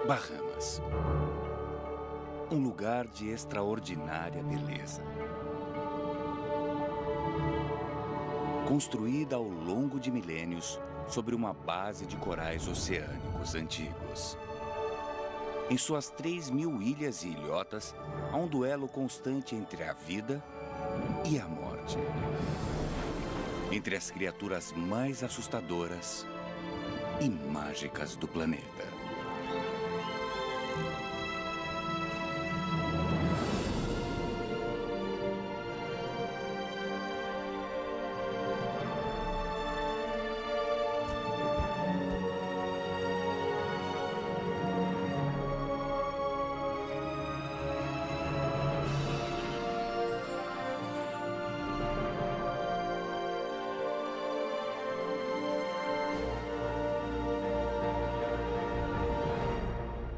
Bahamas. Um lugar de extraordinária beleza. Construída ao longo de milênios sobre uma base de corais oceânicos antigos. Em suas 3.000 ilhas e ilhotas, há um duelo constante entre a vida e a morte. Entre as criaturas mais assustadoras e mágicas do planeta.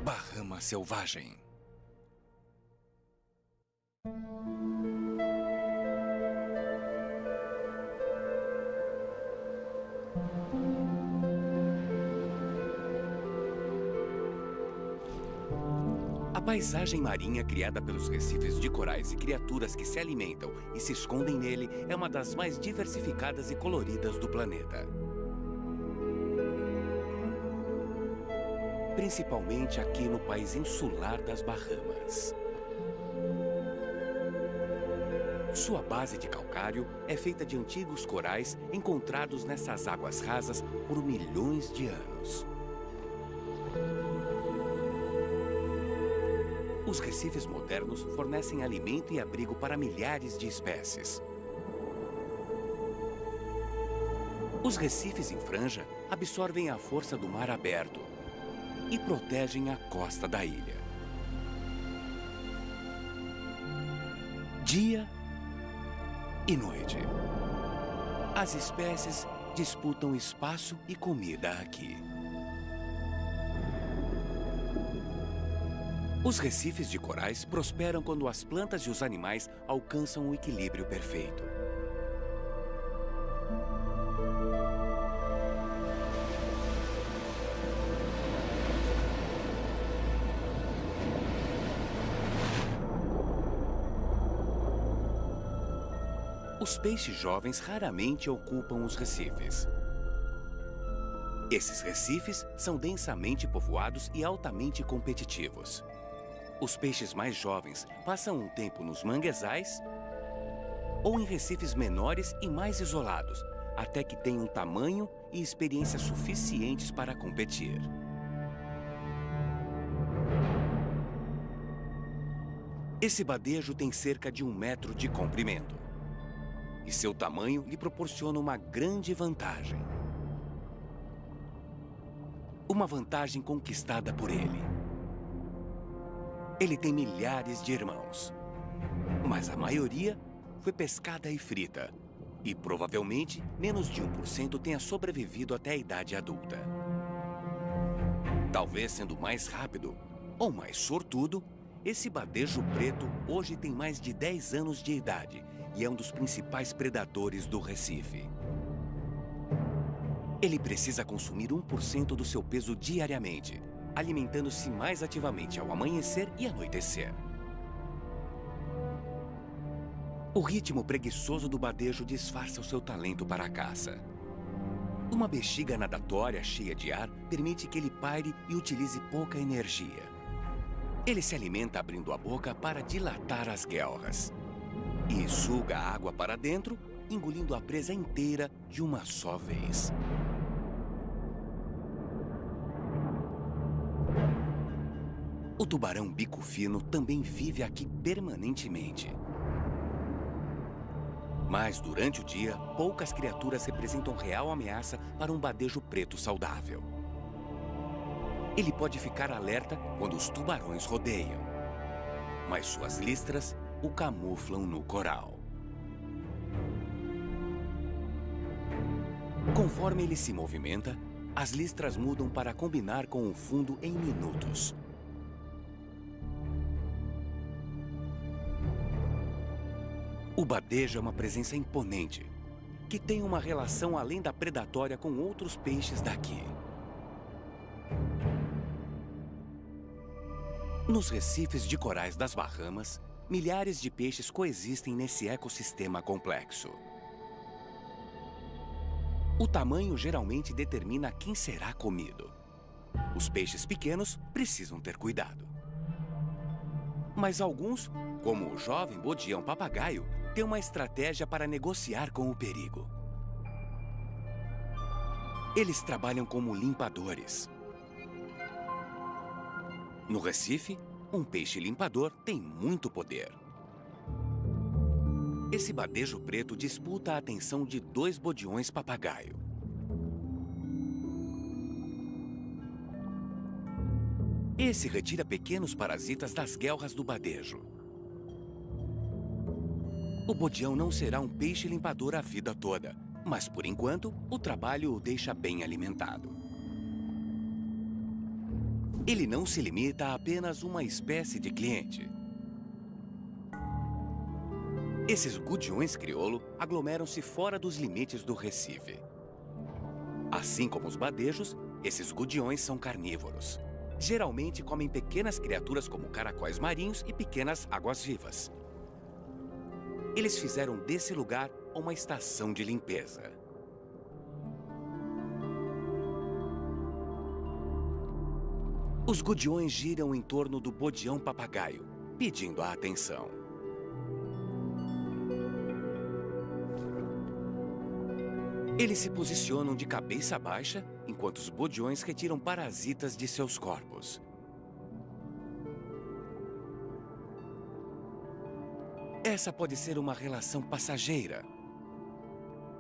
Bahama Selvagem. A paisagem marinha criada pelos recifes de corais e criaturas que se alimentam e se escondem nele é uma das mais diversificadas e coloridas do planeta. Principalmente aqui no país insular das Bahamas. Sua base de calcário é feita de antigos corais encontrados nessas águas rasas por milhões de anos. Os recifes modernos fornecem alimento e abrigo para milhares de espécies. Os recifes em franja absorvem a força do mar aberto e protegem a costa da ilha. Dia e noite. As espécies disputam espaço e comida aqui. Os recifes de corais prosperam quando as plantas e os animais alcançam o equilíbrio perfeito. Os peixes jovens raramente ocupam os recifes. Esses recifes são densamente povoados e altamente competitivos. Os peixes mais jovens passam um tempo nos manguezais ou em recifes menores e mais isolados, até que tenham tamanho e experiência suficientes para competir. Esse badejo tem cerca de 1 metro de comprimento. E seu tamanho lhe proporciona uma grande vantagem. Uma vantagem conquistada por ele. Ele tem milhares de irmãos, mas a maioria foi pescada e frita. E provavelmente menos de 1% tenha sobrevivido até a idade adulta. Talvez sendo mais rápido ou mais sortudo, esse badejo preto hoje tem mais de 10 anos de idade e é um dos principais predadores do Recife. Ele precisa consumir 1% do seu peso diariamente, alimentando-se mais ativamente ao amanhecer e anoitecer. O ritmo preguiçoso do badejo disfarça o seu talento para a caça. Uma bexiga nadatória cheia de ar permite que ele paire e utilize pouca energia. Ele se alimenta abrindo a boca para dilatar as guelras. E suga a água para dentro, engolindo a presa inteira de uma só vez. O tubarão bico fino também vive aqui permanentemente. Mas durante o dia, poucas criaturas representam real ameaça para um badejo preto saudável. Ele pode ficar alerta quando os tubarões rodeiam, mas suas listras o camuflam no coral. Conforme ele se movimenta, as listras mudam para combinar com o fundo em minutos. O badejo é uma presença imponente, que tem uma relação além da predatória com outros peixes daqui. Nos recifes de corais das Bahamas, milhares de peixes coexistem nesse ecossistema complexo. O tamanho geralmente determina quem será comido. Os peixes pequenos precisam ter cuidado. Mas alguns, como o jovem bodião-papagaio, têm uma estratégia para negociar com o perigo. Eles trabalham como limpadores. No Recife, um peixe-limpador tem muito poder. Esse badejo preto disputa a atenção de 2 bodiões-papagaio. Esse retira pequenos parasitas das guelras do badejo. O bodião não será um peixe-limpador a vida toda, mas, por enquanto, o trabalho o deixa bem alimentado. Ele não se limita a apenas uma espécie de cliente. Esses gudiões crioulo aglomeram-se fora dos limites do Recife. Assim como os badejos, esses gudiões são carnívoros. Geralmente comem pequenas criaturas como caracóis marinhos e pequenas águas-vivas. Eles fizeram desse lugar uma estação de limpeza. Os gudiões giram em torno do bodião-papagaio, pedindo a atenção. Eles se posicionam de cabeça baixa, enquanto os bodiões retiram parasitas de seus corpos. Essa pode ser uma relação passageira,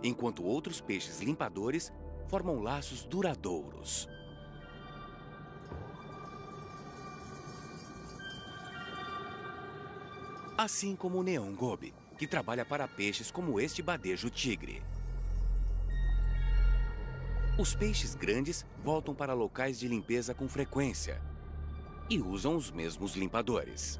enquanto outros peixes limpadores formam laços duradouros. Assim como o neon gobe, que trabalha para peixes como este badejo tigre. Os peixes grandes voltam para locais de limpeza com frequência e usam os mesmos limpadores.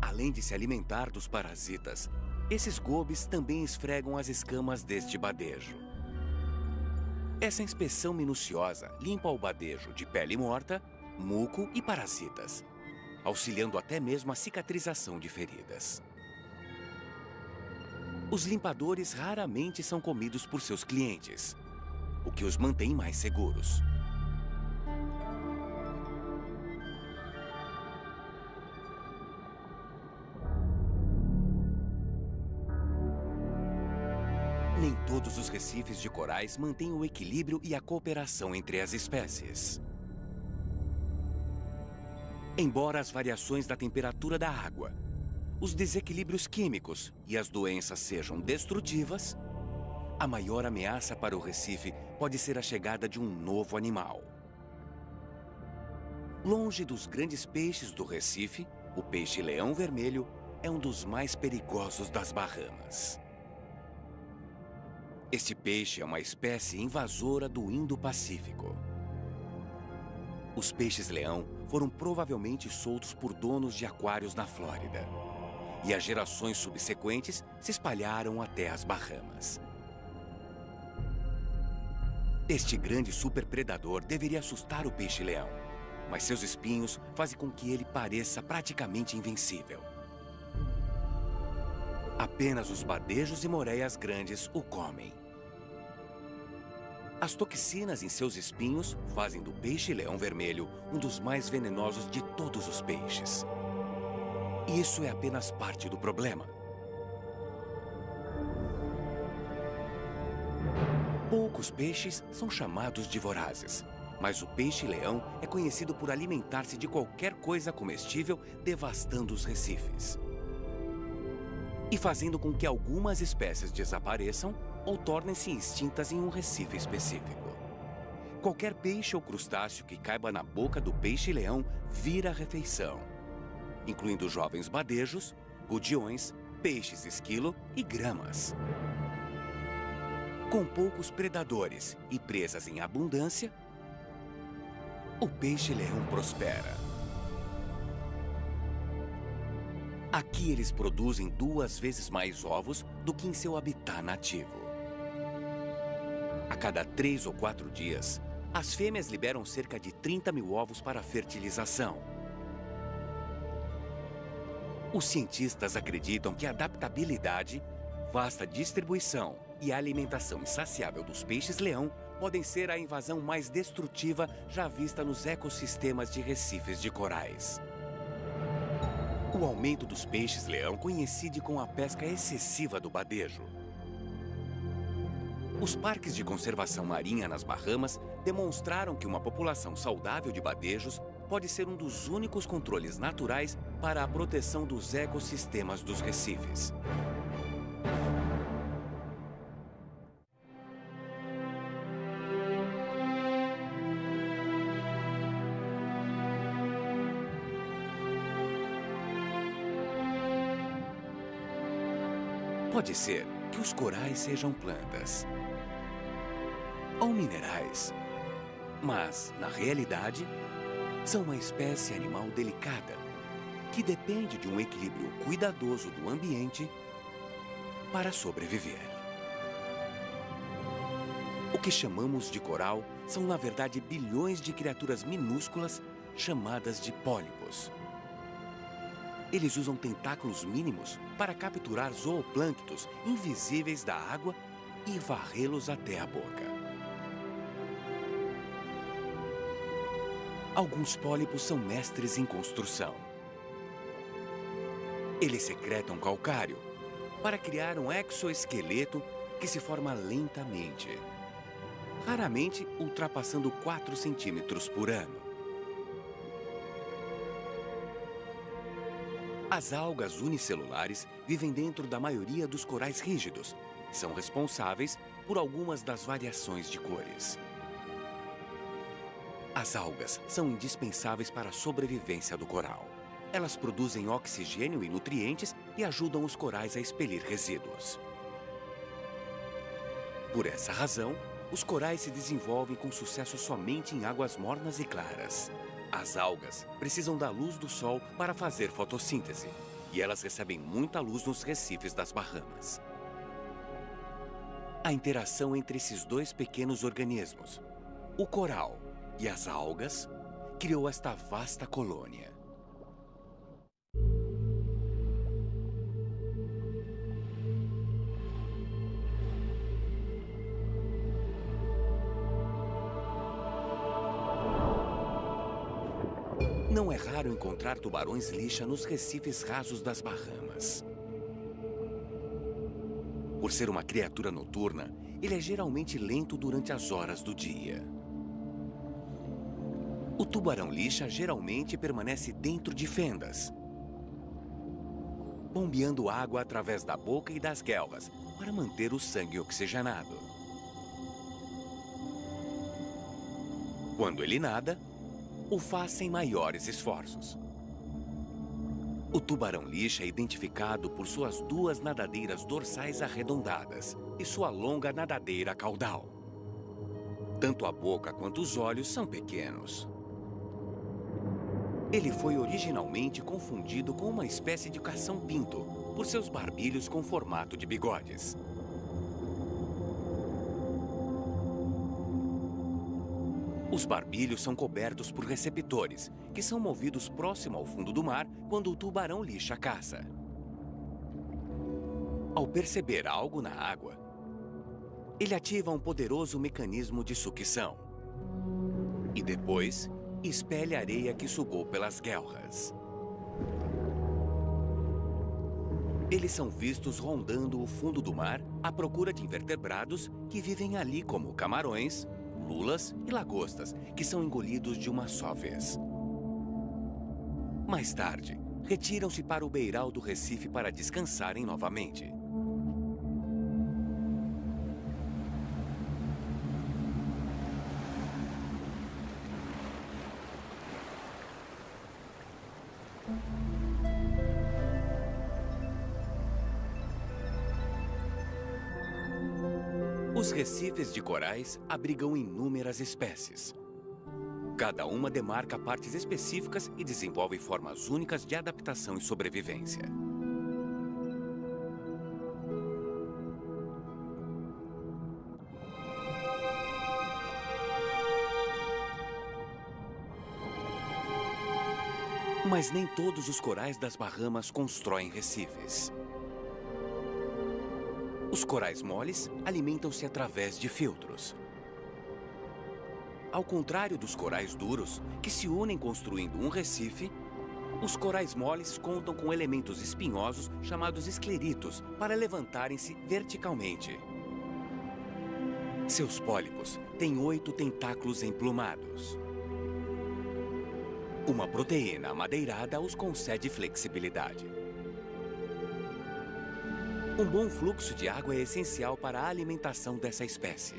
Além de se alimentar dos parasitas, esses gobes também esfregam as escamas deste badejo. Essa inspeção minuciosa limpa o badejo de pele morta, muco e parasitas, auxiliando até mesmo a cicatrização de feridas. Os limpadores raramente são comidos por seus clientes, o que os mantém mais seguros. Nem todos os recifes de corais mantêm o equilíbrio e a cooperação entre as espécies. Embora as variações da temperatura da água, os desequilíbrios químicos e as doenças sejam destrutivas, a maior ameaça para o Recife pode ser a chegada de um novo animal. Longe dos grandes peixes do Recife, o peixe-leão vermelho é um dos mais perigosos das Bahamas. Este peixe é uma espécie invasora do Indo-Pacífico. Os peixes-leão foram provavelmente soltos por donos de aquários na Flórida. E as gerações subsequentes se espalharam até as Bahamas. Este grande superpredador deveria assustar o peixe-leão, mas seus espinhos fazem com que ele pareça praticamente invencível. Apenas os badejos e moreias grandes o comem. As toxinas em seus espinhos fazem do peixe-leão vermelho um dos mais venenosos de todos os peixes. E isso é apenas parte do problema. Poucos peixes são chamados de vorazes, mas o peixe-leão é conhecido por alimentar-se de qualquer coisa comestível, devastando os recifes. E fazendo com que algumas espécies desapareçam ou tornem-se extintas em um recife específico. Qualquer peixe ou crustáceo que caiba na boca do peixe-leão vira refeição, incluindo jovens badejos, gudiões, peixes esquilo e gramas. Com poucos predadores e presas em abundância, o peixe-leão prospera. Aqui eles produzem 2 vezes mais ovos do que em seu habitat nativo. A cada 3 ou 4 dias, As fêmeas liberam cerca de 30 mil ovos para a fertilização. Os cientistas acreditam que a adaptabilidade, vasta distribuição e a alimentação insaciável dos peixes-leão podem ser a invasão mais destrutiva já vista nos ecossistemas de recifes de corais. O aumento dos peixes-leão coincide com a pesca excessiva do badejo. Os parques de conservação marinha nas Bahamas demonstraram que uma população saudável de badejos pode ser um dos únicos controles naturais para a proteção dos ecossistemas dos recifes. Pode ser que os corais sejam plantas ou minerais, mas, na realidade, são uma espécie animal delicada que depende de um equilíbrio cuidadoso do ambiente para sobreviver. O que chamamos de coral são, na verdade, bilhões de criaturas minúsculas chamadas de pólipos. Eles usam tentáculos mínimos para capturar zooplânctons invisíveis da água e varrê-los até a boca. Alguns pólipos são mestres em construção. Eles secretam calcário para criar um exoesqueleto que se forma lentamente, raramente ultrapassando 4 centímetros por ano. As algas unicelulares vivem dentro da maioria dos corais rígidos e são responsáveis por algumas das variações de cores. As algas são indispensáveis para a sobrevivência do coral. Elas produzem oxigênio e nutrientes e ajudam os corais a expelir resíduos. Por essa razão, os corais se desenvolvem com sucesso somente em águas mornas e claras. As algas precisam da luz do sol para fazer fotossíntese, e elas recebem muita luz nos recifes das Bahamas. A interação entre esses dois pequenos organismos, o coral e as algas, criou esta vasta colônia. Não é raro encontrar tubarões-lixa nos recifes rasos das Bahamas. Por ser uma criatura noturna, ele é geralmente lento durante as horas do dia. O tubarão-lixa geralmente permanece dentro de fendas, bombeando água através da boca e das guelras para manter o sangue oxigenado. Quando ele nada, o faz sem maiores esforços. O tubarão-lixa é identificado por suas duas nadadeiras dorsais arredondadas e sua longa nadadeira caudal. Tanto a boca quanto os olhos são pequenos. Ele foi originalmente confundido com uma espécie de cação-pinto por seus barbilhos com formato de bigodes. Os barbilhos são cobertos por receptores, que são movidos próximo ao fundo do mar quando o tubarão-lixa caça. Ao perceber algo na água, ele ativa um poderoso mecanismo de sucção. E depois, expele a areia que sugou pelas guelras. Eles são vistos rondando o fundo do mar à procura de invertebrados que vivem ali como camarões, lulas e lagostas, que são engolidos de uma só vez. Mais tarde, retiram-se para o beiral do recife para descansarem novamente. Os recifes de corais abrigam inúmeras espécies. Cada uma demarca partes específicas e desenvolve formas únicas de adaptação e sobrevivência. Mas nem todos os corais das Bahamas constroem recifes. Os corais moles alimentam-se através de filtros. Ao contrário dos corais duros, que se unem construindo um recife, os corais moles contam com elementos espinhosos chamados escleritos para levantarem-se verticalmente. Seus pólipos têm 8 tentáculos emplumados. Uma proteína amadeirada os concede flexibilidade. Um bom fluxo de água é essencial para a alimentação dessa espécie.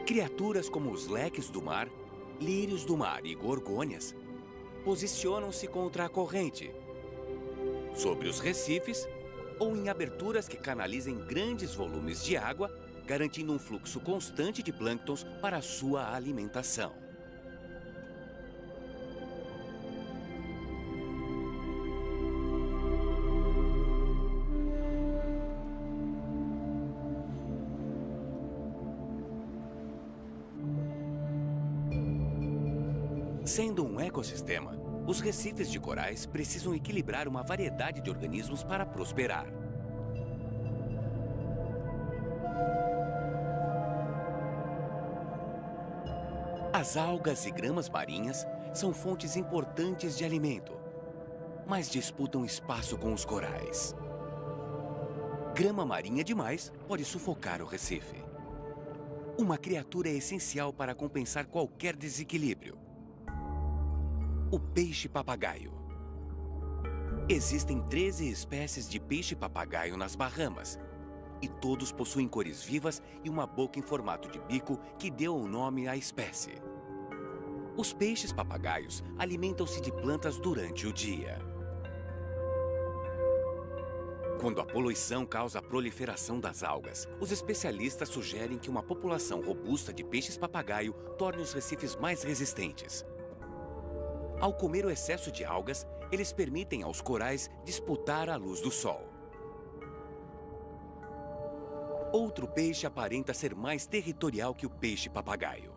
Criaturas como os leques do mar, lírios do mar e gorgônias posicionam-se contra a corrente, sobre os recifes ou em aberturas que canalizem grandes volumes de água, garantindo um fluxo constante de plânctons para a sua alimentação. Sendo um ecossistema, os recifes de corais precisam equilibrar uma variedade de organismos para prosperar. As algas e gramas marinhas são fontes importantes de alimento, mas disputam espaço com os corais. Grama marinha demais pode sufocar o recife. Uma criatura é essencial para compensar qualquer desequilíbrio. O peixe-papagaio. Existem 13 espécies de peixe-papagaio nas Bahamas, e todos possuem cores vivas e uma boca em formato de bico que deu o nome à espécie. Os peixes-papagaios alimentam-se de plantas durante o dia. Quando a poluição causa a proliferação das algas, os especialistas sugerem que uma população robusta de peixes-papagaio torne os recifes mais resistentes. Ao comer o excesso de algas, eles permitem aos corais disputar a luz do sol. Outro peixe aparenta ser mais territorial que o peixe-papagaio.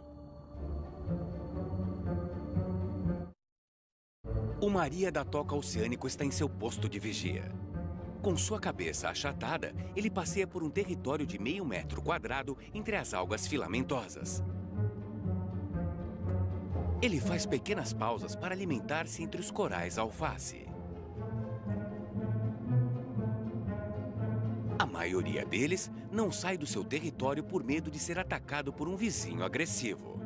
O Maria da Toca Oceânico está em seu posto de vigia. Com sua cabeça achatada, ele passeia por um território de meio metro quadrado entre as algas filamentosas. Ele faz pequenas pausas para alimentar-se entre os corais alface. A maioria deles não sai do seu território por medo de ser atacado por um vizinho agressivo.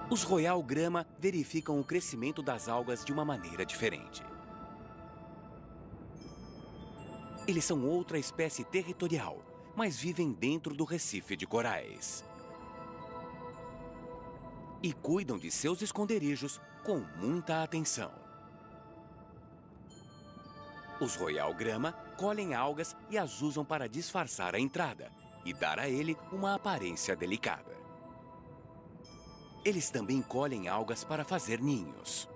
Os royal grama verificam o crescimento das algas de uma maneira diferente. Eles são outra espécie territorial, mas vivem dentro do recife de corais. E cuidam de seus esconderijos com muita atenção. Os royal grama colhem algas e as usam para disfarçar a entrada e dar a ele uma aparência delicada. Eles também colhem algas para fazer ninhos.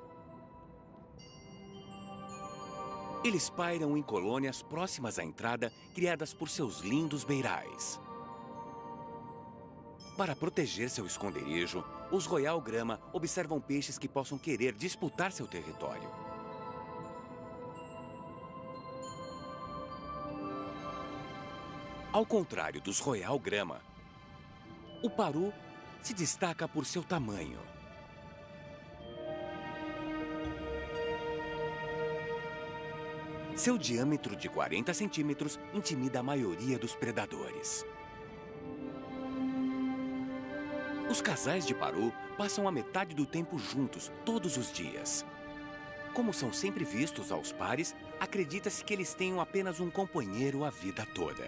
Eles pairam em colônias próximas à entrada, criadas por seus lindos beirais. Para proteger seu esconderijo, os royal grama observam peixes que possam querer disputar seu território. Ao contrário dos royal grama, o paru se destaca por seu tamanho. Seu diâmetro de 40 centímetros intimida a maioria dos predadores. Os casais de paru passam a metade do tempo juntos, todos os dias. Como são sempre vistos aos pares, acredita-se que eles tenham apenas um companheiro a vida toda.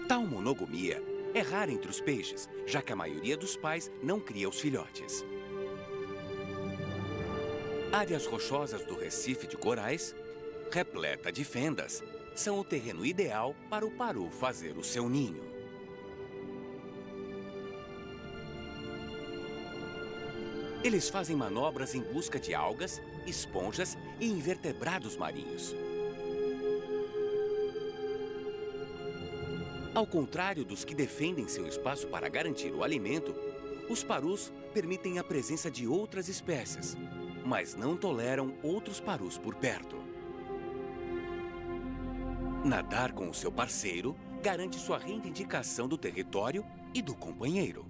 Tal monogamia é rara entre os peixes, já que a maioria dos pais não cria os filhotes. Áreas rochosas do recife de corais, repleta de fendas, são o terreno ideal para o paru fazer o seu ninho. Eles fazem manobras em busca de algas, esponjas e invertebrados marinhos. Ao contrário dos que defendem seu espaço para garantir o alimento, os parus permitem a presença de outras espécies, mas não toleram outros parus por perto. Nadar com o seu parceiro garante sua reivindicação do território e do companheiro.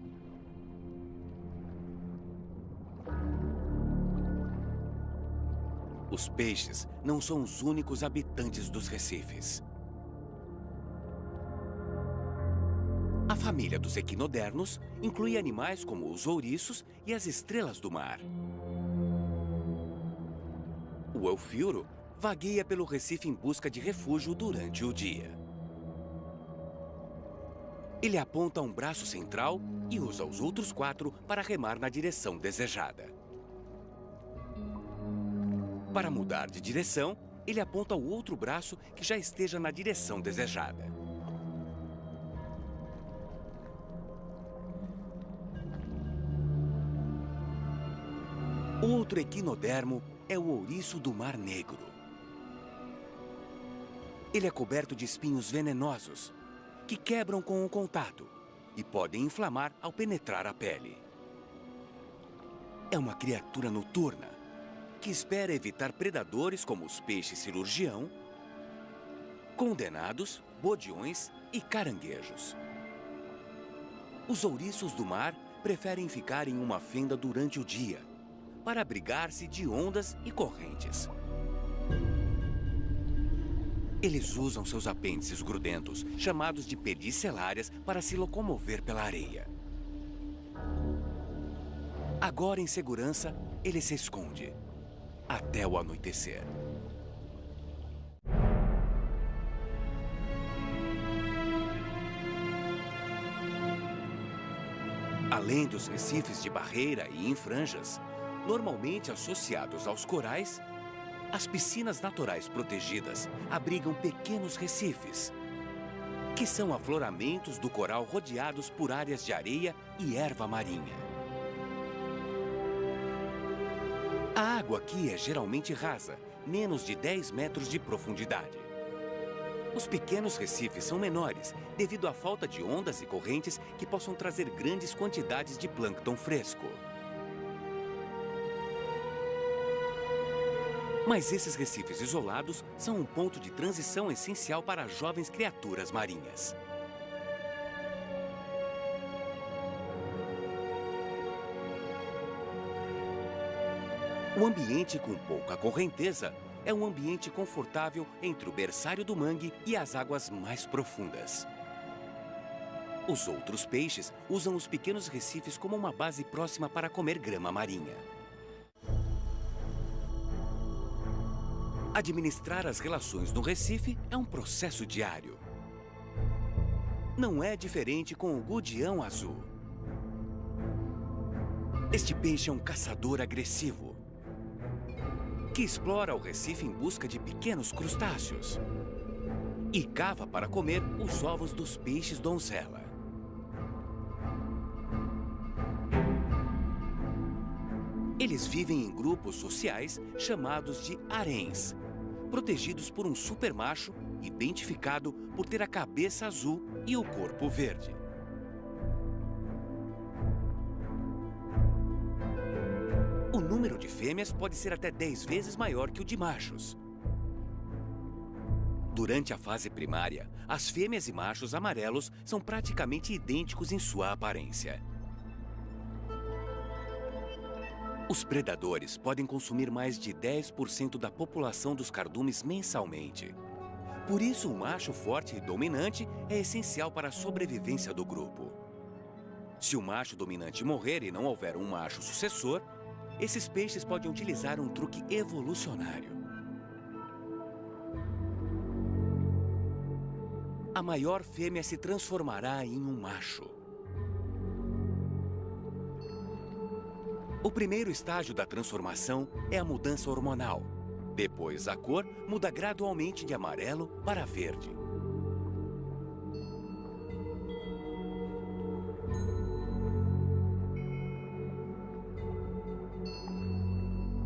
Os peixes não são os únicos habitantes dos recifes. A família dos equinodermos inclui animais como os ouriços e as estrelas do mar. O eufilro vagueia pelo recife em busca de refúgio durante o dia. Ele aponta um braço central e usa os outros 4 para remar na direção desejada. Para mudar de direção, ele aponta o outro braço que já esteja na direção desejada. Outro equinodermo é o ouriço do Mar Negro. Ele é coberto de espinhos venenosos, que quebram com o contato e podem inflamar ao penetrar a pele. É uma criatura noturna, que espera evitar predadores como os peixes cirurgião, condenados, bodiões e caranguejos. Os ouriços do mar preferem ficar em uma fenda durante o dia, para abrigar-se de ondas e correntes. Eles usam seus apêndices grudentos, chamados de pedicelárias, para se locomover pela areia. Agora em segurança, ele se esconde, até o anoitecer. Além dos recifes de barreira e em franjas, normalmente associados aos corais, as piscinas naturais protegidas abrigam pequenos recifes, que são afloramentos do coral rodeados por áreas de areia e erva marinha. A água aqui é geralmente rasa, menos de 10 metros de profundidade. Os pequenos recifes são menores devido à falta de ondas e correntes que possam trazer grandes quantidades de plâncton fresco. Mas esses recifes isolados são um ponto de transição essencial para jovens criaturas marinhas. O ambiente com pouca correnteza é um ambiente confortável entre o berçário do mangue e as águas mais profundas. Os outros peixes usam os pequenos recifes como uma base próxima para comer grama marinha. Administrar as relações no recife é um processo diário. Não é diferente com o gudião azul. Este peixe é um caçador agressivo, que explora o recife em busca de pequenos crustáceos e cava para comer os ovos dos peixes donzela. Eles vivem em grupos sociais chamados de haréns, protegidos por um supermacho identificado por ter a cabeça azul e o corpo verde. O número de fêmeas pode ser até 10 vezes maior que o de machos. Durante a fase primária, as fêmeas e machos amarelos são praticamente idênticos em sua aparência. Os predadores podem consumir mais de 10% da população dos cardumes mensalmente. Por isso, o macho forte e dominante é essencial para a sobrevivência do grupo. Se o macho dominante morrer e não houver um macho sucessor, esses peixes podem utilizar um truque evolucionário. A maior fêmea se transformará em um macho. O primeiro estágio da transformação é a mudança hormonal. Depois, a cor muda gradualmente de amarelo para verde.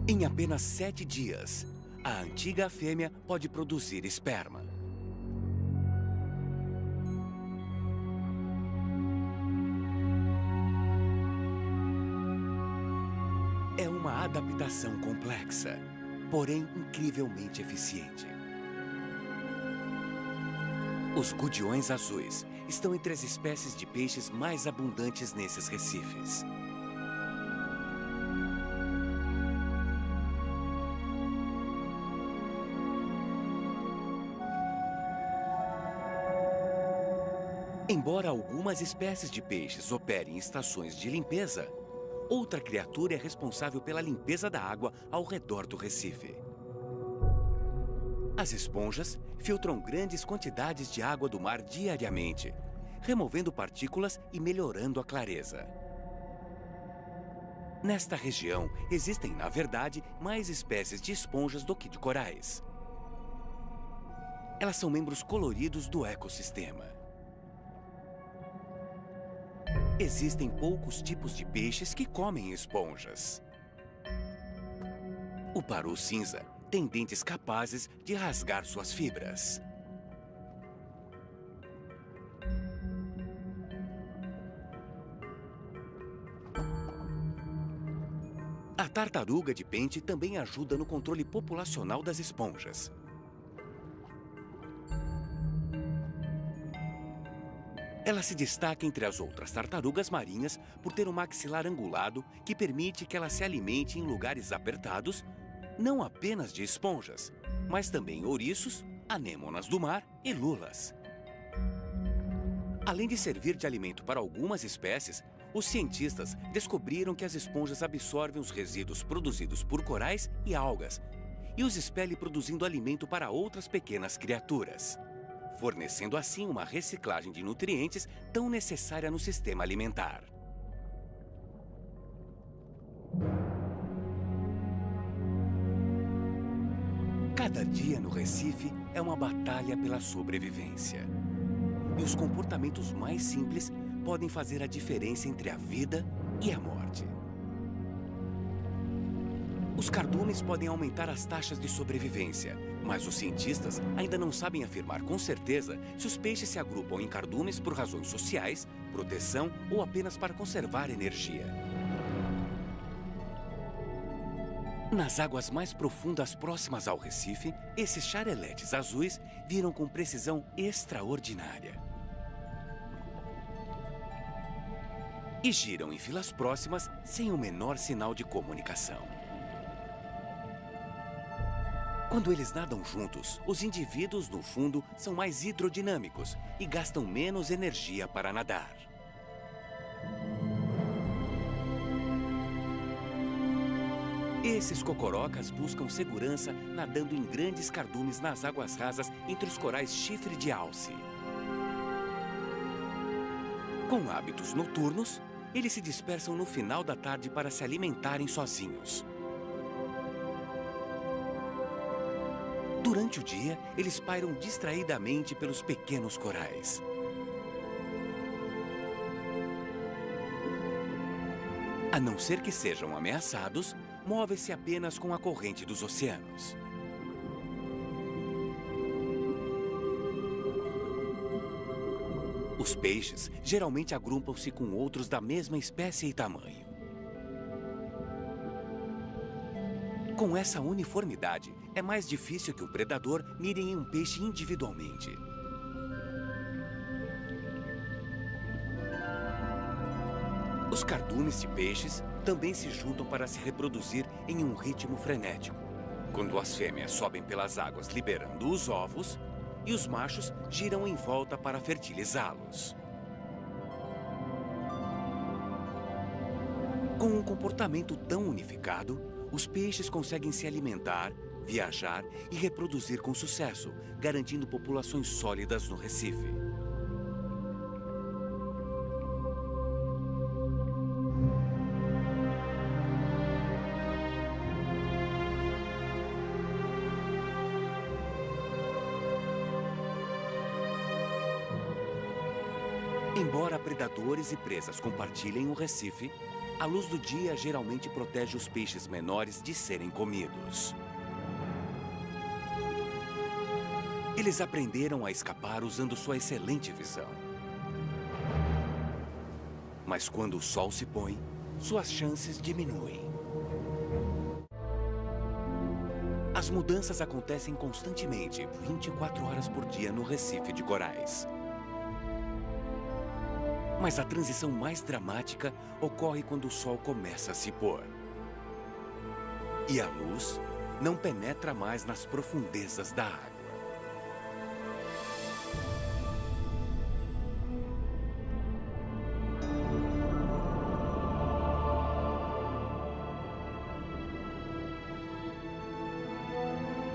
Em apenas 7 dias, a antiga fêmea pode produzir esperma. É uma adaptação complexa, porém incrivelmente eficiente. Os gudiões azuis estão entre as espécies de peixes mais abundantes nesses recifes. Embora algumas espécies de peixes operem em estações de limpeza, outra criatura é responsável pela limpeza da água ao redor do recife. As esponjas filtram grandes quantidades de água do mar diariamente, removendo partículas e melhorando a clareza. Nesta região, existem, na verdade, mais espécies de esponjas do que de corais. Elas são membros coloridos do ecossistema. Existem poucos tipos de peixes que comem esponjas. O paru cinza tem dentes capazes de rasgar suas fibras. A tartaruga de pente também ajuda no controle populacional das esponjas. Ela se destaca entre as outras tartarugas marinhas por ter um maxilar angulado que permite que ela se alimente em lugares apertados, não apenas de esponjas, mas também ouriços, anêmonas do mar e lulas. Além de servir de alimento para algumas espécies, os cientistas descobriram que as esponjas absorvem os resíduos produzidos por corais e algas e os expelem produzindo alimento para outras pequenas criaturas, fornecendo assim uma reciclagem de nutrientes tão necessária no sistema alimentar. Cada dia no Recife é uma batalha pela sobrevivência. E os comportamentos mais simples podem fazer a diferença entre a vida e a morte. Os cardumes podem aumentar as taxas de sobrevivência, mas os cientistas ainda não sabem afirmar com certeza se os peixes se agrupam em cardumes por razões sociais, proteção ou apenas para conservar energia. Nas águas mais profundas próximas ao Recife, esses xareletes azuis viram com precisão extraordinária. E giram em filas próximas sem o menor sinal de comunicação. Quando eles nadam juntos, os indivíduos no fundo são mais hidrodinâmicos e gastam menos energia para nadar. Esses cocorocas buscam segurança nadando em grandes cardumes nas águas rasas entre os corais chifre de alce. Com hábitos noturnos, eles se dispersam no final da tarde para se alimentarem sozinhos. Durante o dia, eles pairam distraidamente pelos pequenos corais. A não ser que sejam ameaçados, movem-se apenas com a corrente dos oceanos. Os peixes geralmente agrupam-se com outros da mesma espécie e tamanho. Com essa uniformidade, é mais difícil que o predador mire em um peixe individualmente. Os cardumes de peixes também se juntam para se reproduzir em um ritmo frenético, quando as fêmeas sobem pelas águas liberando os ovos e os machos giram em volta para fertilizá-los. Com um comportamento tão unificado, os peixes conseguem se alimentar, viajar e reproduzir com sucesso, garantindo populações sólidas no Recife. Embora predadores e presas compartilhem o Recife, a luz do dia geralmente protege os peixes menores de serem comidos. Eles aprenderam a escapar usando sua excelente visão. Mas quando o sol se põe, suas chances diminuem. As mudanças acontecem constantemente, 24 horas por dia no Recife de Corais. Mas a transição mais dramática ocorre quando o sol começa a se pôr. E a luz não penetra mais nas profundezas da água.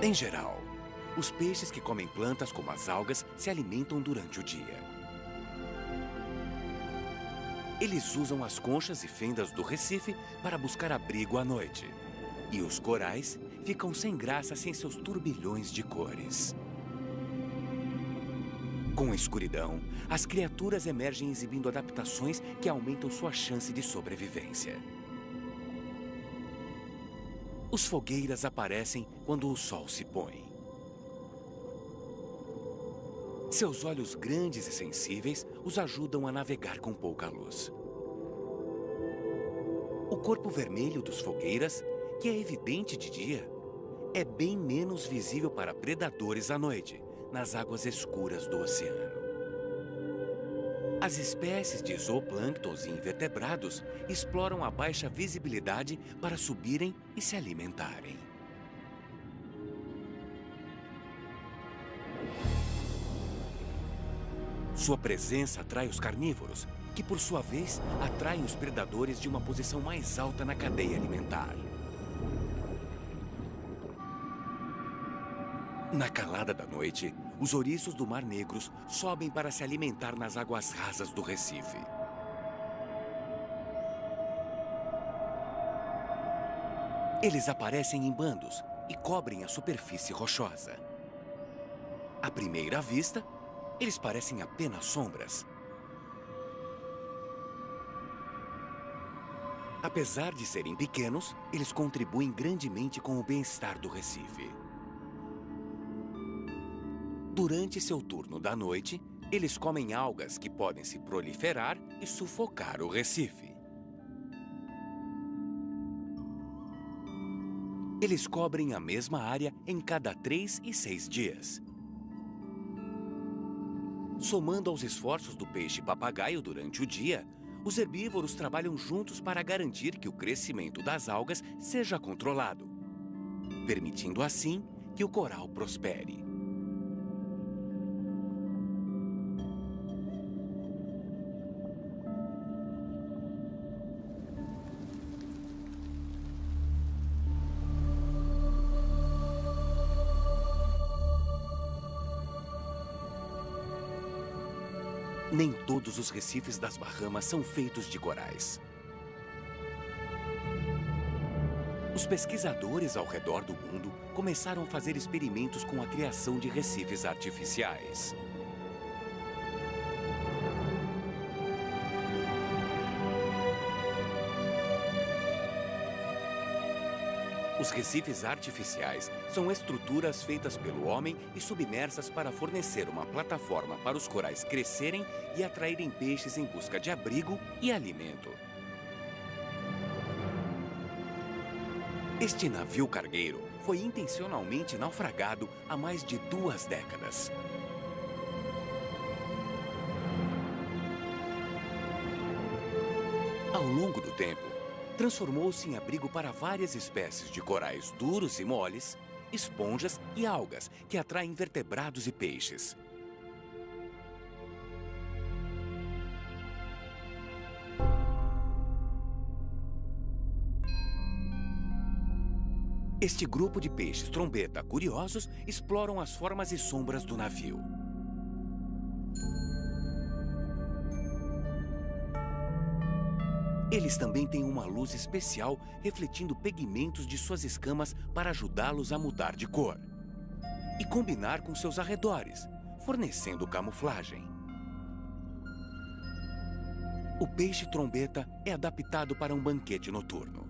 Em geral, os peixes que comem plantas como as algas se alimentam durante o dia. Eles usam as conchas e fendas do Recife para buscar abrigo à noite. E os corais ficam sem graça sem seus turbilhões de cores. Com a escuridão, as criaturas emergem exibindo adaptações que aumentam sua chance de sobrevivência. Os fogueiras aparecem quando o sol se põe. Seus olhos grandes e sensíveis os ajudam a navegar com pouca luz. O corpo vermelho dos fogueiras, que é evidente de dia, é bem menos visível para predadores à noite, nas águas escuras do oceano. As espécies de zooplânctons e invertebrados exploram a baixa visibilidade para subirem e se alimentarem. Sua presença atrai os carnívoros, que por sua vez atraem os predadores de uma posição mais alta na cadeia alimentar. Na calada da noite, os ouriços do Mar Negro sobem para se alimentar nas águas rasas do Recife. Eles aparecem em bandos e cobrem a superfície rochosa. À primeira vista, eles parecem apenas sombras. Apesar de serem pequenos, eles contribuem grandemente com o bem-estar do Recife. Durante seu turno da noite, eles comem algas que podem se proliferar e sufocar o Recife. Eles cobrem a mesma área em cada 3 e 6 dias. Somando aos esforços do peixe-papagaio durante o dia, os herbívoros trabalham juntos para garantir que o crescimento das algas seja controlado, permitindo assim que o coral prospere. Nem todos os recifes das Bahamas são feitos de corais. Os pesquisadores ao redor do mundo começaram a fazer experimentos com a criação de recifes artificiais. Os recifes artificiais são estruturas feitas pelo homem e submersas para fornecer uma plataforma para os corais crescerem e atraírem peixes em busca de abrigo e alimento. Este navio cargueiro foi intencionalmente naufragado há mais de 2 décadas. Ao longo do tempo, transformou-se em abrigo para várias espécies de corais duros e moles, esponjas e algas que atraem vertebrados e peixes. Este grupo de peixes trombeta curiosos exploram as formas e sombras do navio. Eles também têm uma luz especial refletindo pigmentos de suas escamas para ajudá-los a mudar de cor e combinar com seus arredores, fornecendo camuflagem. O peixe trombeta é adaptado para um banquete noturno.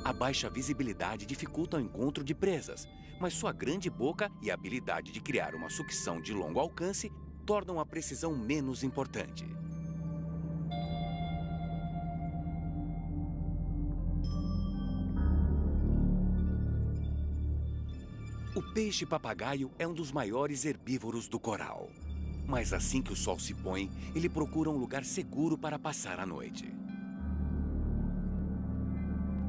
A baixa visibilidade dificulta o encontro de presas, mas sua grande boca e a habilidade de criar uma sucção de longo alcance tornam a precisão menos importante. O peixe-papagaio é um dos maiores herbívoros do coral. Mas assim que o sol se põe, ele procura um lugar seguro para passar a noite.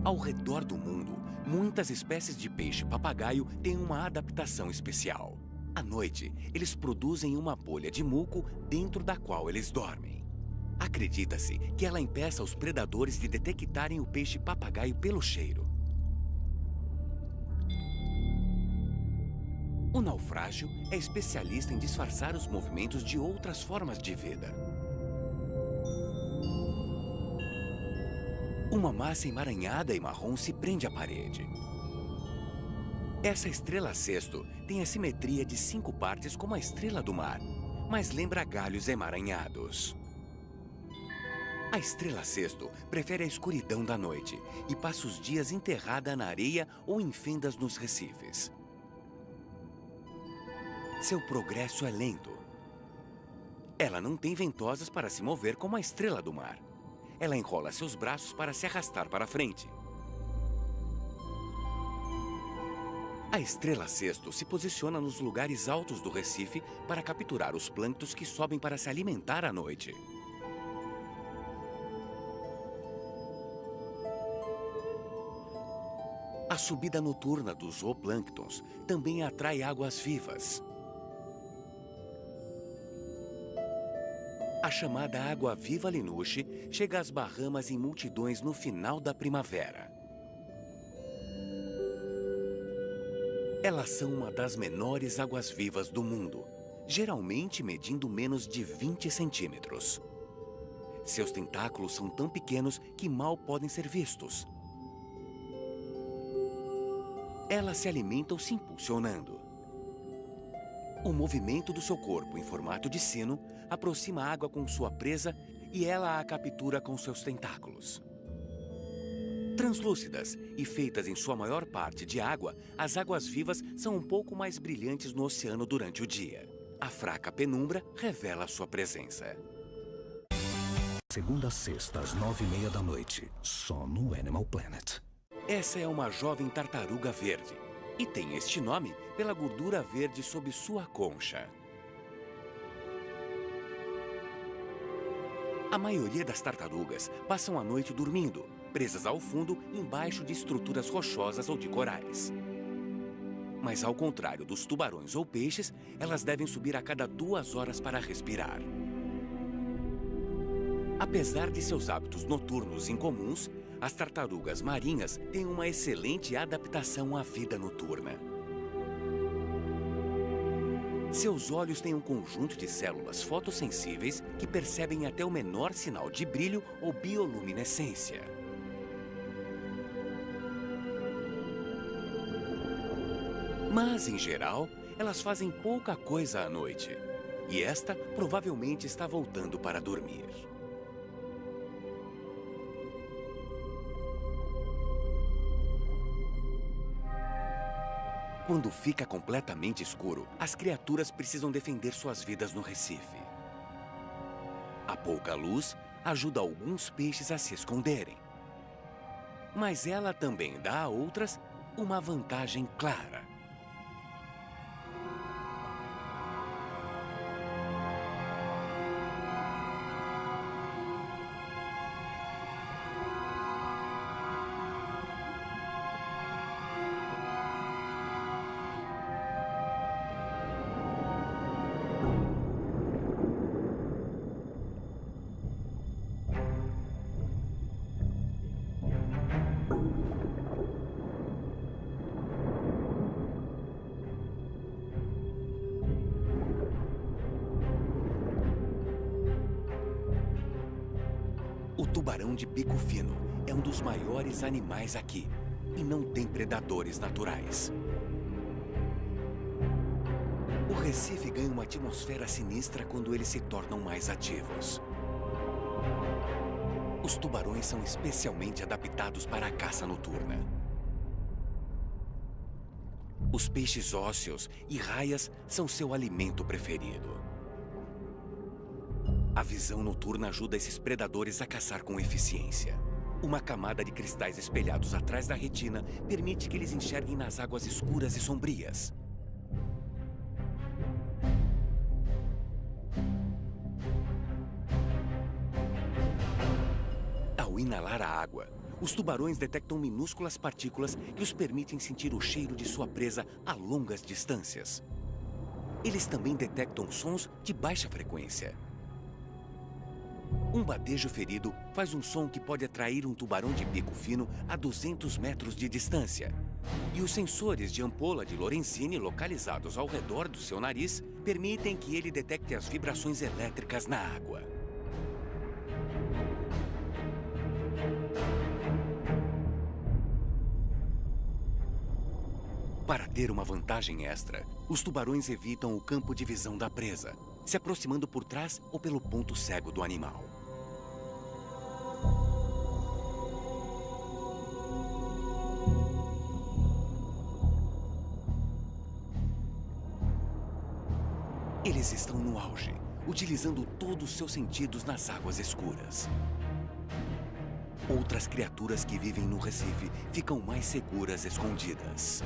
Ao redor do mundo, muitas espécies de peixe-papagaio têm uma adaptação especial. À noite, eles produzem uma bolha de muco dentro da qual eles dormem. Acredita-se que ela impeça os predadores de detectarem o peixe-papagaio pelo cheiro. O naufrágio é especialista em disfarçar os movimentos de outras formas de vida. Uma massa emaranhada e marrom se prende à parede. Essa estrela cesto tem a simetria de 5 partes como a estrela do mar, mas lembra galhos emaranhados. A estrela cesto prefere a escuridão da noite e passa os dias enterrada na areia ou em fendas nos recifes. Seu progresso é lento. Ela não tem ventosas para se mover como a estrela do mar. Ela enrola seus braços para se arrastar para frente. A estrela cesto se posiciona nos lugares altos do recife para capturar os plânctons que sobem para se alimentar à noite. A subida noturna dos zooplânctons também atrai águas vivas. A chamada água-viva Linushe chega às Bahamas em multidões no final da primavera. Elas são uma das menores águas-vivas do mundo, geralmente medindo menos de 20 centímetros. Seus tentáculos são tão pequenos que mal podem ser vistos. Elas se alimentam se impulsionando. O movimento do seu corpo em formato de sino aproxima a água com sua presa e ela a captura com seus tentáculos. Translúcidas e feitas em sua maior parte de água, as águas-vivas são um pouco mais brilhantes no oceano durante o dia. A fraca penumbra revela sua presença. Segunda a sexta, às 9h30 da noite, só no Animal Planet. Essa é uma jovem tartaruga verde e tem este nome pela gordura verde sob sua concha. A maioria das tartarugas passam a noite dormindo, presas ao fundo embaixo de estruturas rochosas ou de corais. Mas ao contrário dos tubarões ou peixes, elas devem subir a cada 2 horas para respirar. Apesar de seus hábitos noturnos incomuns, as tartarugas marinhas têm uma excelente adaptação à vida noturna. Seus olhos têm um conjunto de células fotossensíveis que percebem até o menor sinal de brilho ou bioluminescência. Mas, em geral, elas fazem pouca coisa à noite. E esta provavelmente está voltando para dormir. Quando fica completamente escuro, as criaturas precisam defender suas vidas no recife. A pouca luz ajuda alguns peixes a se esconderem. Mas ela também dá a outras uma vantagem clara. O tubarão de bico fino é um dos maiores animais aqui e não tem predadores naturais. O recife ganha uma atmosfera sinistra quando eles se tornam mais ativos. Os tubarões são especialmente adaptados para a caça noturna. Os peixes ósseos e raias são seu alimento preferido. A visão noturna ajuda esses predadores a caçar com eficiência. Uma camada de cristais espelhados atrás da retina permite que eles enxerguem nas águas escuras e sombrias. Ao inalar a água, os tubarões detectam minúsculas partículas que os permitem sentir o cheiro de sua presa a longas distâncias. Eles também detectam sons de baixa frequência. Um badejo ferido faz um som que pode atrair um tubarão de bico fino a 200 metros de distância. E os sensores de ampola de Lorenzini localizados ao redor do seu nariz permitem que ele detecte as vibrações elétricas na água. Para ter uma vantagem extra, os tubarões evitam o campo de visão da presa, se aproximando por trás ou pelo ponto cego do animal. Eles estão no auge, utilizando todos os seus sentidos nas águas escuras. Outras criaturas que vivem no Recife ficam mais seguras escondidas.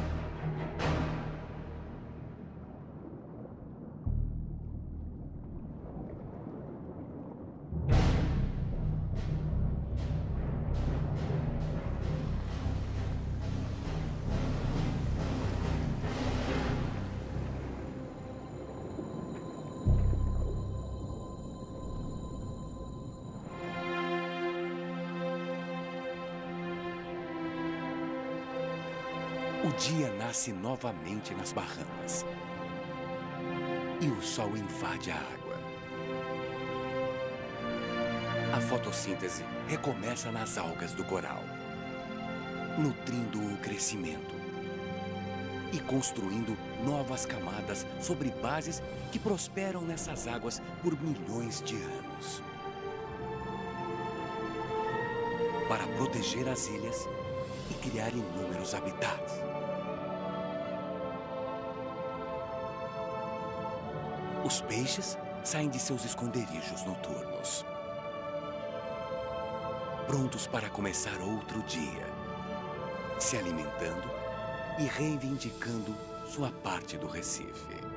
O dia nasce novamente nas Bahamas. E o sol invade a água. A fotossíntese recomeça nas algas do coral, nutrindo o crescimento e construindo novas camadas sobre bases que prosperam nessas águas por milhões de anos. Para proteger as ilhas e criar inúmeros habitats. Os peixes saem de seus esconderijos noturnos, prontos para começar outro dia, se alimentando e reivindicando sua parte do Recife.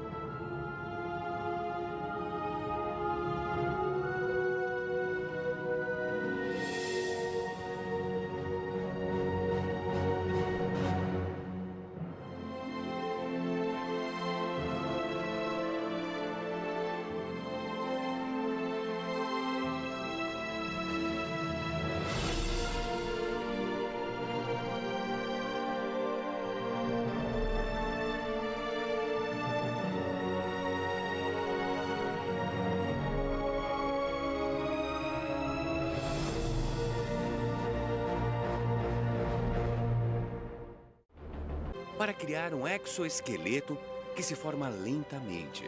Para criar um exoesqueleto que se forma lentamente,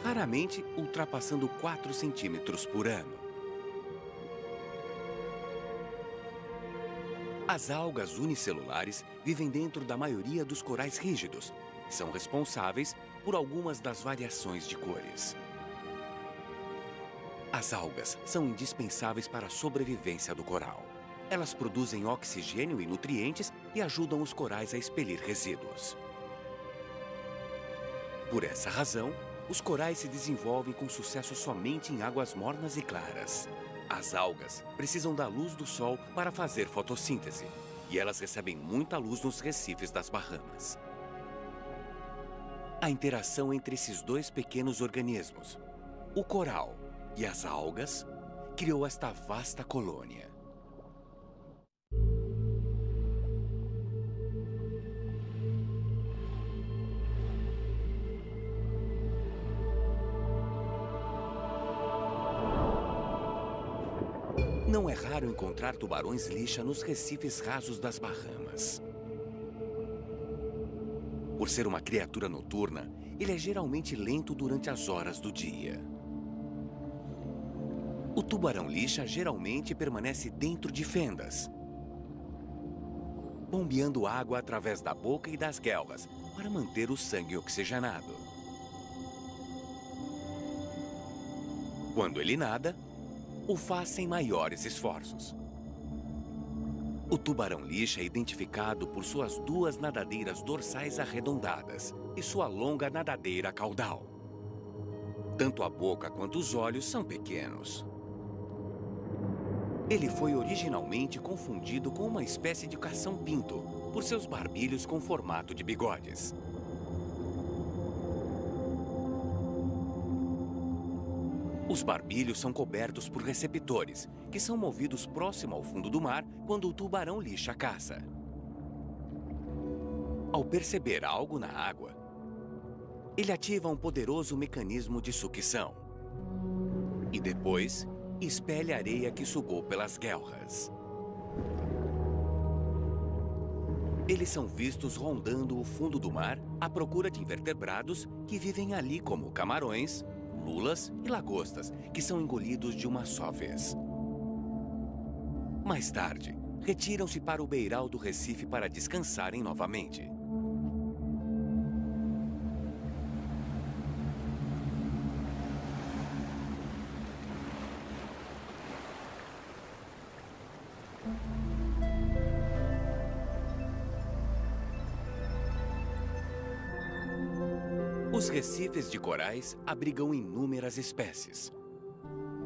raramente ultrapassando 4 centímetros por ano. As algas unicelulares vivem dentro da maioria dos corais rígidos e são responsáveis por algumas das variações de cores. As algas são indispensáveis para a sobrevivência do coral. Elas produzem oxigênio e nutrientes e ajudam os corais a expelir resíduos. Por essa razão, os corais se desenvolvem com sucesso somente em águas mornas e claras. As algas precisam da luz do sol para fazer fotossíntese, e elas recebem muita luz nos recifes das Bahamas. A interação entre esses dois pequenos organismos, o coral e as algas, criou esta vasta colônia. Não é raro encontrar tubarões-lixa nos recifes rasos das Bahamas. Por ser uma criatura noturna, ele é geralmente lento durante as horas do dia. O tubarão-lixa geralmente permanece dentro de fendas, bombeando água através da boca e das guelras para manter o sangue oxigenado. Quando ele nada, o faz sem maiores esforços. O tubarão-lixa é identificado por suas duas nadadeiras dorsais arredondadas e sua longa nadadeira caudal. Tanto a boca quanto os olhos são pequenos. Ele foi originalmente confundido com uma espécie de cação-pinto por seus barbilhos com formato de bigodes. Os barbilhos são cobertos por receptores, que são movidos próximo ao fundo do mar quando o tubarão-lixa caça. Ao perceber algo na água, ele ativa um poderoso mecanismo de sucção. E depois, expele a areia que sugou pelas guelras. Eles são vistos rondando o fundo do mar à procura de invertebrados que vivem ali como camarões, lulas e lagostas, que são engolidos de uma só vez. Mais tarde, retiram-se para o beiral do recife para descansarem novamente. Os recifes de corais abrigam inúmeras espécies.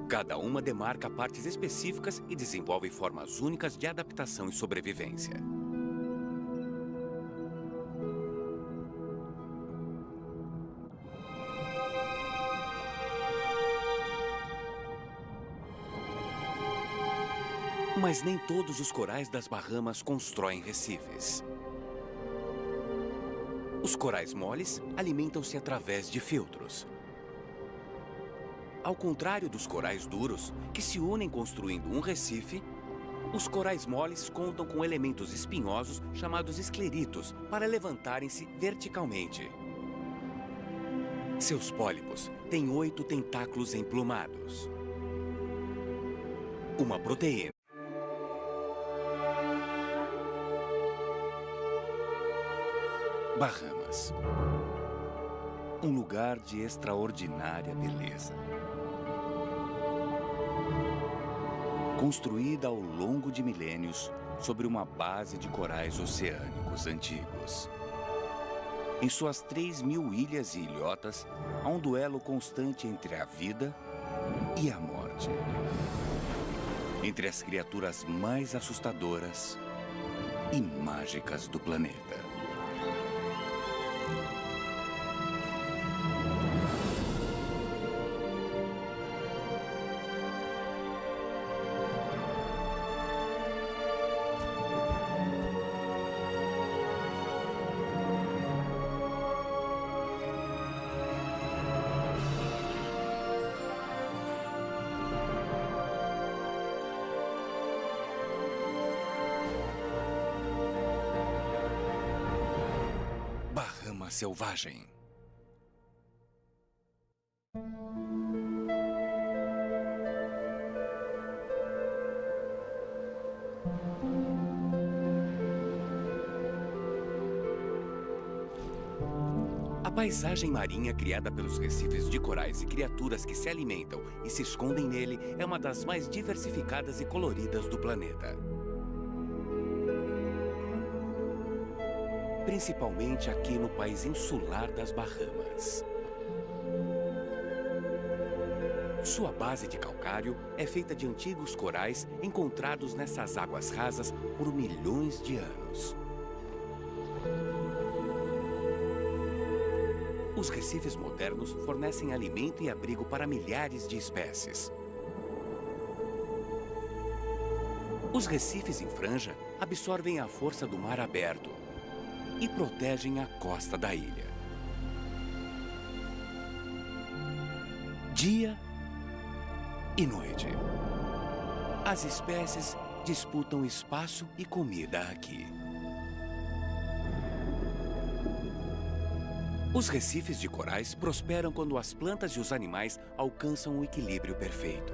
Cada uma demarca partes específicas e desenvolve formas únicas de adaptação e sobrevivência. Mas nem todos os corais das Bahamas constroem recifes. Os corais moles alimentam-se através de filtros. Ao contrário dos corais duros, que se unem construindo um recife, os corais moles contam com elementos espinhosos chamados escleritos para levantarem-se verticalmente. Seus pólipos têm 8 tentáculos emplumados. Uma proteína. Bahamas. Um lugar de extraordinária beleza. Construída ao longo de milênios sobre uma base de corais oceânicos antigos. Em suas 3.000 ilhas e ilhotas, há um duelo constante entre a vida e a morte. Entre as criaturas mais assustadoras e mágicas do planeta. Selvagem. A paisagem marinha criada pelos recifes de corais e criaturas que se alimentam e se escondem nele é uma das mais diversificadas e coloridas do planeta. Principalmente aqui no país insular das Bahamas. Sua base de calcário é feita de antigos corais encontrados nessas águas rasas por milhões de anos. Os recifes modernos fornecem alimento e abrigo para milhares de espécies. Os recifes em franja absorvem a força do mar aberto e protegem a costa da ilha. Dia e noite. As espécies disputam espaço e comida aqui. Os recifes de corais prosperam quando as plantas e os animais alcançam o equilíbrio perfeito.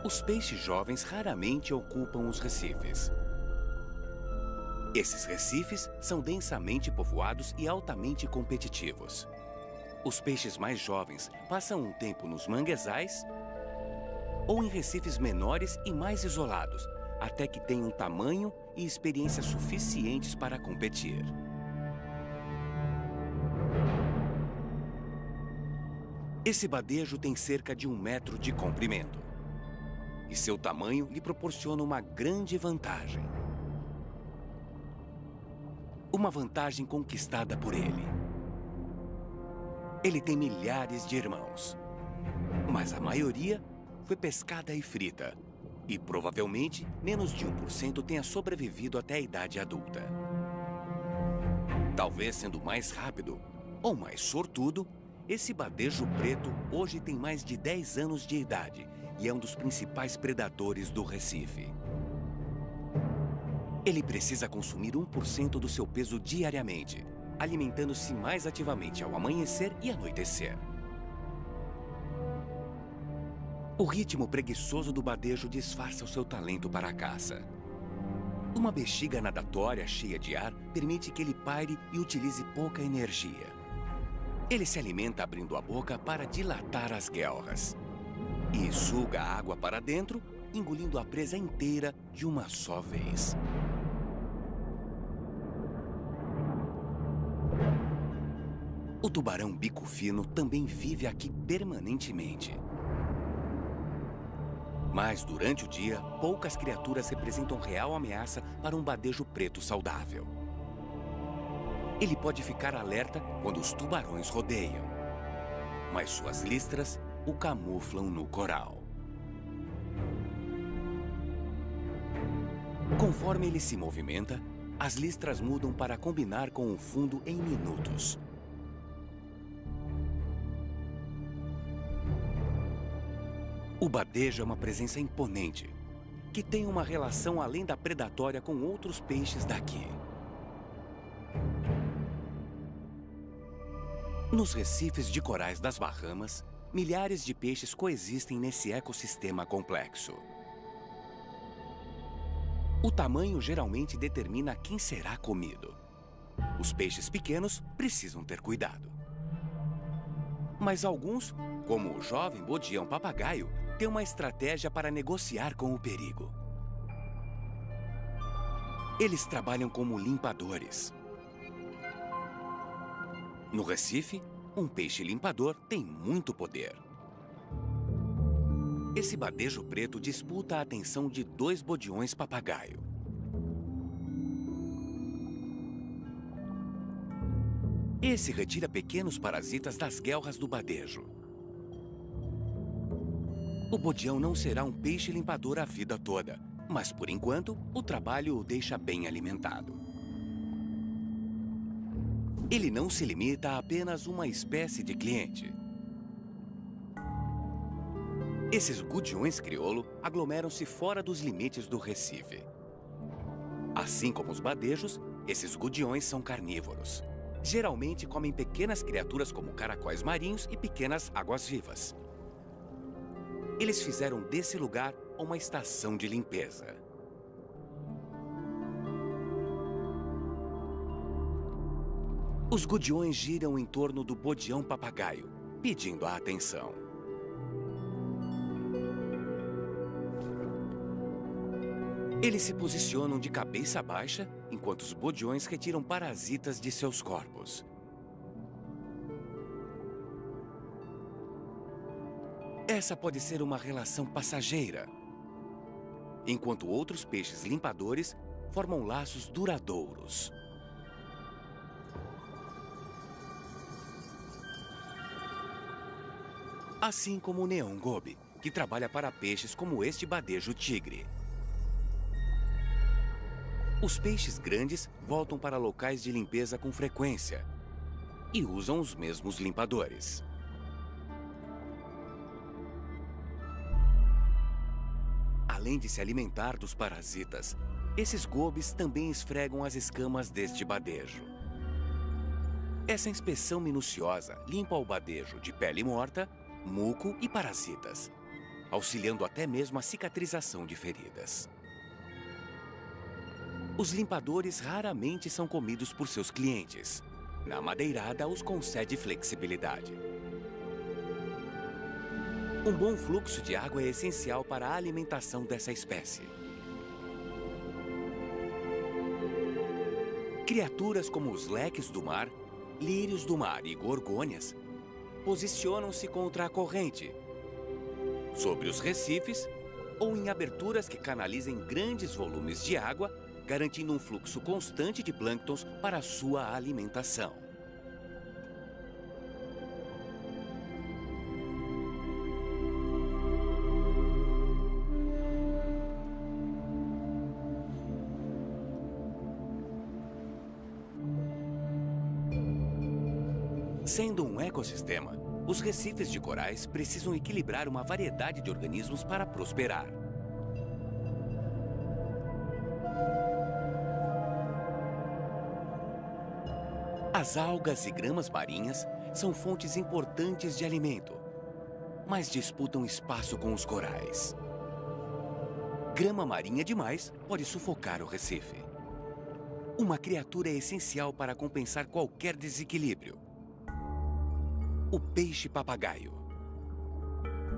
Os peixes jovens raramente ocupam os recifes. Esses recifes são densamente povoados e altamente competitivos. Os peixes mais jovens passam um tempo nos manguezais ou em recifes menores e mais isolados, até que tenham tamanho e experiência suficientes para competir. Esse badejo tem cerca de 1 metro de comprimento. E seu tamanho lhe proporciona uma grande vantagem. Uma vantagem conquistada por ele. Ele tem milhares de irmãos, mas a maioria foi pescada e frita. E provavelmente menos de 1% tenha sobrevivido até a idade adulta. Talvez sendo mais rápido ou mais sortudo, esse badejo preto hoje tem mais de 10 anos de idade e é um dos principais predadores do Recife. Ele precisa consumir 1% do seu peso diariamente, alimentando-se mais ativamente ao amanhecer e anoitecer. O ritmo preguiçoso do badejo disfarça o seu talento para a caça. Uma bexiga nadatória cheia de ar permite que ele paire e utilize pouca energia. Ele se alimenta abrindo a boca para dilatar as guelras. E suga a água para dentro, engolindo a presa inteira de uma só vez. O tubarão bico fino também vive aqui permanentemente. Mas, durante o dia, poucas criaturas representam real ameaça para um badejo preto saudável. Ele pode ficar alerta quando os tubarões rodeiam, mas suas listras o camuflam no coral. Conforme ele se movimenta, as listras mudam para combinar com o fundo em minutos. O badejo é uma presença imponente, que tem uma relação além da predatória com outros peixes daqui. Nos recifes de corais das Bahamas, milhares de peixes coexistem nesse ecossistema complexo. O tamanho geralmente determina quem será comido. Os peixes pequenos precisam ter cuidado. Mas alguns, como o jovem bodião-papagaio, têm uma estratégia para negociar com o perigo. Eles trabalham como limpadores. No Recife, um peixe limpador tem muito poder. Esse badejo preto disputa a atenção de 2 bodiões-papagaio. Esse retira pequenos parasitas das guelras do badejo. O bodião não será um peixe limpador a vida toda, mas por enquanto o trabalho o deixa bem alimentado. Ele não se limita a apenas uma espécie de cliente. Esses gudiões crioulo aglomeram-se fora dos limites do Recife. Assim como os badejos, esses gudiões são carnívoros. Geralmente comem pequenas criaturas como caracóis marinhos e pequenas águas-vivas. Eles fizeram desse lugar uma estação de limpeza. Os gudiões giram em torno do bodião-papagaio, pedindo a atenção. Eles se posicionam de cabeça baixa, enquanto os bodiões retiram parasitas de seus corpos. Essa pode ser uma relação passageira, enquanto outros peixes limpadores formam laços duradouros. Assim como o neon gobe, que trabalha para peixes como este badejo tigre. Os peixes grandes voltam para locais de limpeza com frequência e usam os mesmos limpadores. Além de se alimentar dos parasitas, esses gobes também esfregam as escamas deste badejo. Essa inspeção minuciosa limpa o badejo de pele morta, muco e parasitas, auxiliando até mesmo a cicatrização de feridas. Os limpadores raramente são comidos por seus clientes. Na madeirada, os concede flexibilidade. Um bom fluxo de água é essencial para a alimentação dessa espécie. Criaturas como os leques do mar, lírios do mar e gorgônias posicionam-se contra a corrente, sobre os recifes ou em aberturas que canalizem grandes volumes de água, garantindo um fluxo constante de plânctons para sua alimentação. Sendo um ecossistema, os recifes de corais precisam equilibrar uma variedade de organismos para prosperar. As algas e gramas marinhas são fontes importantes de alimento, mas disputam espaço com os corais. Grama marinha demais pode sufocar o recife. Uma criatura é essencial para compensar qualquer desequilíbrio. O peixe-papagaio.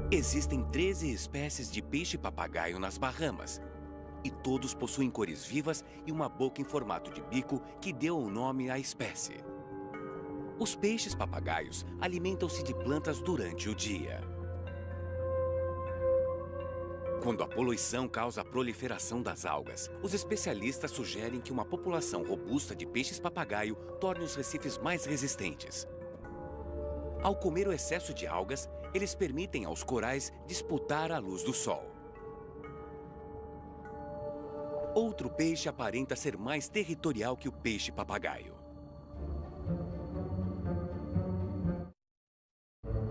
Existem 13 espécies de peixe-papagaio nas Bahamas, e todos possuem cores vivas e uma boca em formato de bico que deu o nome à espécie. Os peixes-papagaios alimentam-se de plantas durante o dia. Quando a poluição causa a proliferação das algas, os especialistas sugerem que uma população robusta de peixes-papagaio torne os recifes mais resistentes. Ao comer o excesso de algas, eles permitem aos corais disputar a luz do sol. Outro peixe aparenta ser mais territorial que o peixe-papagaio.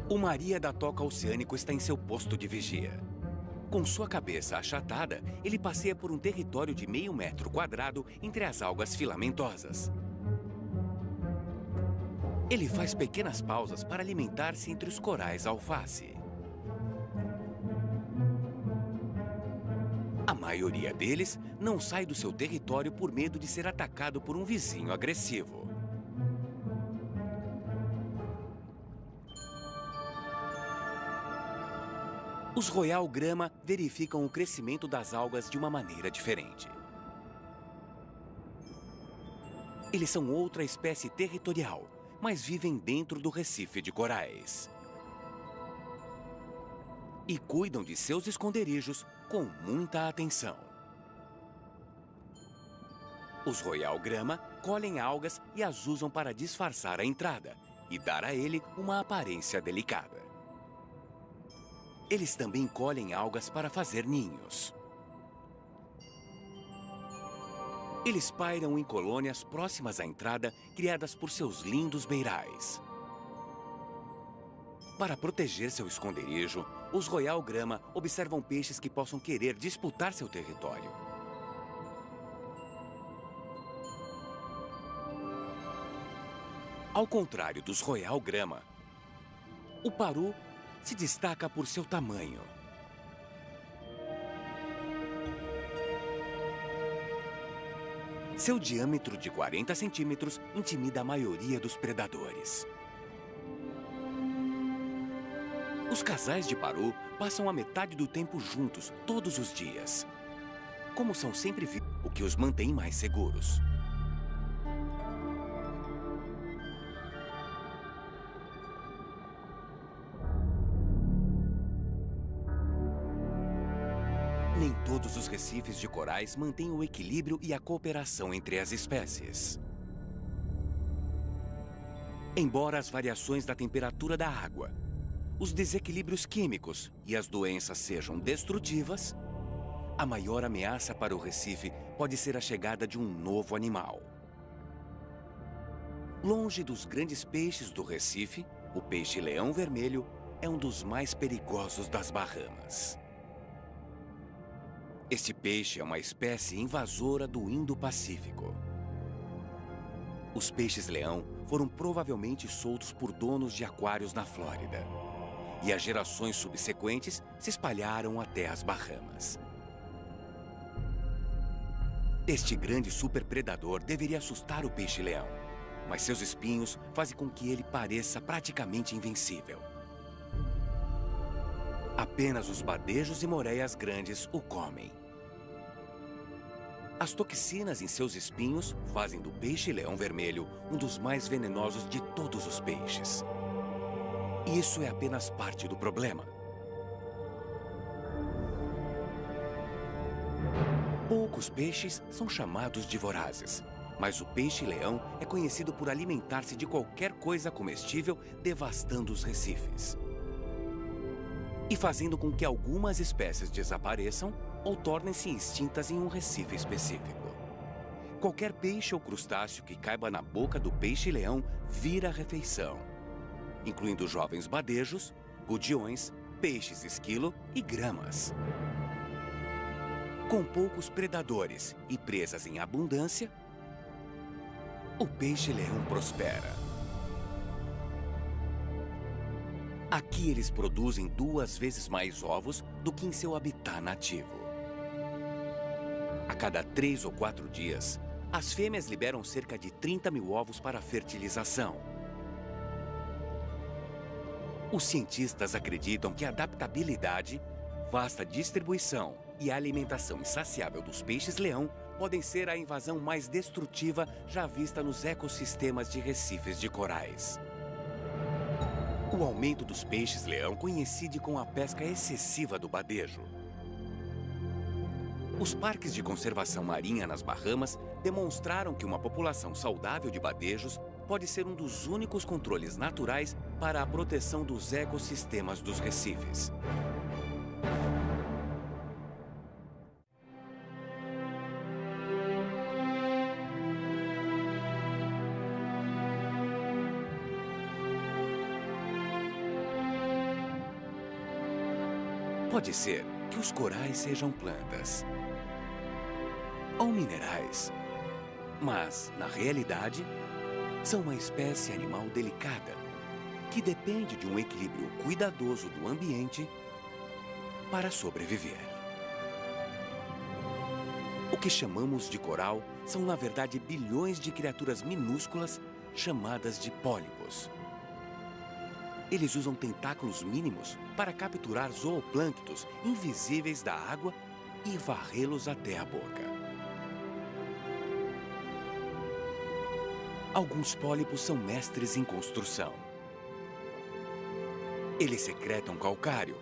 O Maria da Toca Oceânico está em seu posto de vigia. Com sua cabeça achatada, ele passeia por um território de meio metro quadrado entre as algas filamentosas. Ele faz pequenas pausas para alimentar-se entre os corais alface. A maioria deles não sai do seu território por medo de ser atacado por um vizinho agressivo. Os royal grama verificam o crescimento das algas de uma maneira diferente. Eles são outra espécie territorial, mas vivem dentro do recife de corais. E cuidam de seus esconderijos com muita atenção. Os royal grama colhem algas e as usam para disfarçar a entrada e dar a ele uma aparência delicada. Eles também colhem algas para fazer ninhos. Eles pairam em colônias próximas à entrada, criadas por seus lindos beirais. Para proteger seu esconderijo, os royal grama observam peixes que possam querer disputar seu território. Ao contrário dos royal grama, o paru se destaca por seu tamanho. Seu diâmetro de 40 centímetros intimida a maioria dos predadores. Os casais de paru passam a metade do tempo juntos, todos os dias. Como são sempre vivos, o que os mantém mais seguros. Nem todos os recifes de corais mantêm o equilíbrio e a cooperação entre as espécies. Embora as variações da temperatura da água, os desequilíbrios químicos e as doenças sejam destrutivas, a maior ameaça para o recife pode ser a chegada de um novo animal. Longe dos grandes peixes do Recife, o peixe-leão vermelho é um dos mais perigosos das Bahamas. Este peixe é uma espécie invasora do Indo-Pacífico. Os peixes-leão foram provavelmente soltos por donos de aquários na Flórida. E as gerações subsequentes se espalharam até as Bahamas. Este grande superpredador deveria assustar o peixe-leão, mas seus espinhos fazem com que ele pareça praticamente invencível. Apenas os badejos e moreias grandes o comem. As toxinas em seus espinhos fazem do peixe-leão vermelho um dos mais venenosos de todos os peixes. E isso é apenas parte do problema. Poucos peixes são chamados de vorazes, mas o peixe-leão é conhecido por alimentar-se de qualquer coisa comestível, devastando os recifes. E fazendo com que algumas espécies desapareçam ou tornem-se extintas em um recife específico. Qualquer peixe ou crustáceo que caiba na boca do peixe-leão vira refeição, incluindo jovens badejos, gudiões, peixes esquilo e gramas. Com poucos predadores e presas em abundância, o peixe-leão prospera. Aqui eles produzem 2 vezes mais ovos do que em seu habitat nativo. A cada 3 ou 4 dias, as fêmeas liberam cerca de 30 mil ovos para fertilização. Os cientistas acreditam que a adaptabilidade, vasta distribuição e a alimentação insaciável dos peixes-leão podem ser a invasão mais destrutiva já vista nos ecossistemas de recifes de corais. O aumento dos peixes-leão coincide com a pesca excessiva do badejo. Os parques de conservação marinha nas Bahamas demonstraram que uma população saudável de badejos pode ser um dos únicos controles naturais para a proteção dos ecossistemas dos recifes. Pode ser que os corais sejam plantas ou minerais, mas, na realidade, são uma espécie animal delicada que depende de um equilíbrio cuidadoso do ambiente para sobreviver. O que chamamos de coral são, na verdade, bilhões de criaturas minúsculas chamadas de pólipos. Eles usam tentáculos mínimos para capturar zooplânctons invisíveis da água e varrê-los até a boca. Alguns pólipos são mestres em construção. Eles secretam calcário